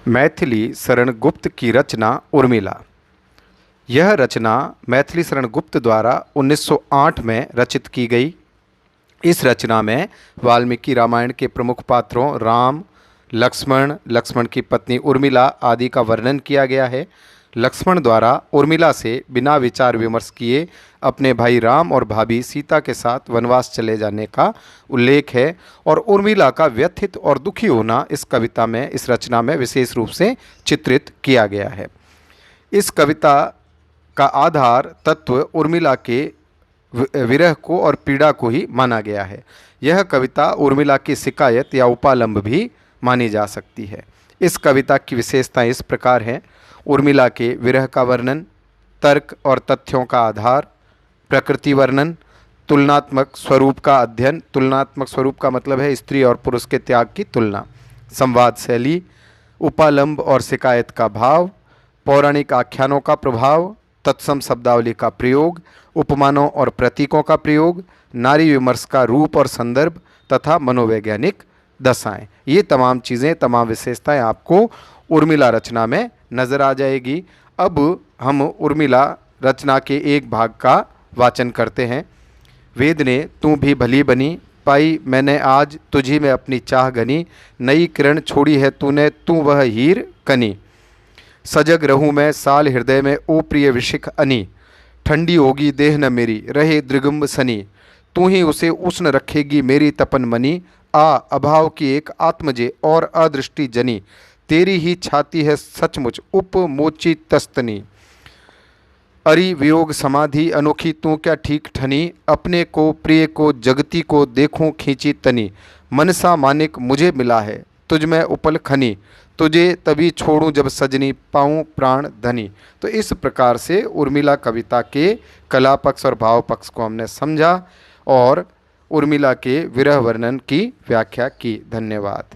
मैथिली शरण गुप्त की रचना उर्मिला। यह रचना मैथिली शरण गुप्त द्वारा 1908 में रचित की गई। इस रचना में वाल्मीकि रामायण के प्रमुख पात्रों राम, लक्ष्मण, लक्ष्मण की पत्नी उर्मिला आदि का वर्णन किया गया है। लक्ष्मण द्वारा उर्मिला से बिना विचार विमर्श किए अपने भाई राम और भाभी सीता के साथ वनवास चले जाने का उल्लेख है और उर्मिला का व्यथित और दुखी होना इस कविता में, इस रचना में विशेष रूप से चित्रित किया गया है। इस कविता का आधार तत्व उर्मिला के विरह को और पीड़ा को ही माना गया है। यह कविता उर्मिला की शिकायत या उपालंब भी मानी जा सकती है। इस कविता की विशेषताएं इस प्रकार हैं: उर्मिला के विरह का वर्णन, तर्क और तथ्यों का आधार, प्रकृति वर्णन, तुलनात्मक स्वरूप का अध्ययन। तुलनात्मक स्वरूप का मतलब है स्त्री और पुरुष के त्याग की तुलना। संवाद शैली, उपालंब और शिकायत का भाव, पौराणिक आख्यानों का प्रभाव, तत्सम शब्दावली का प्रयोग, उपमानों और प्रतीकों का प्रयोग, नारी विमर्श का रूप और संदर्भ तथा मनोवैज्ञानिक दशाएं। ये तमाम चीज़ें, तमाम विशेषताएं आपको उर्मिला रचना में नज़र आ जाएगी। अब हम उर्मिला रचना के एक भाग का वाचन करते हैं। वेद ने तू भी भली बनी, पाई मैंने आज तुझी में अपनी चाह घनी, नई किरण छोड़ी है तूने, तू वह हीर कनी। सजग रहूँ मैं साल हृदय में, ओ प्रिय विशिख अनी, ठंडी होगी देह न मेरी, रहे दृगुम्ब सनी, तू ही उसे उष्ण रखेगी मेरी तपन मनी, आ अभाव की एक आत्मजे और अदृष्टि जनी, तेरी ही छाती है सचमुच उपमोची तस्तनी। अरि वियोग समाधि अनोखी तू क्या ठीक ठनी, अपने को प्रिय को जगती को देखूं खींची तनी, मनसा मानिक मुझे मिला है तुझ में उपल खनी, तुझे तभी छोड़ूं जब सजनी पाऊं प्राण धनी। तो इस प्रकार से उर्मिला कविता के कला पक्ष और भाव पक्ष को हमने समझा और उर्मिला के विरह वर्णन की व्याख्या की। धन्यवाद।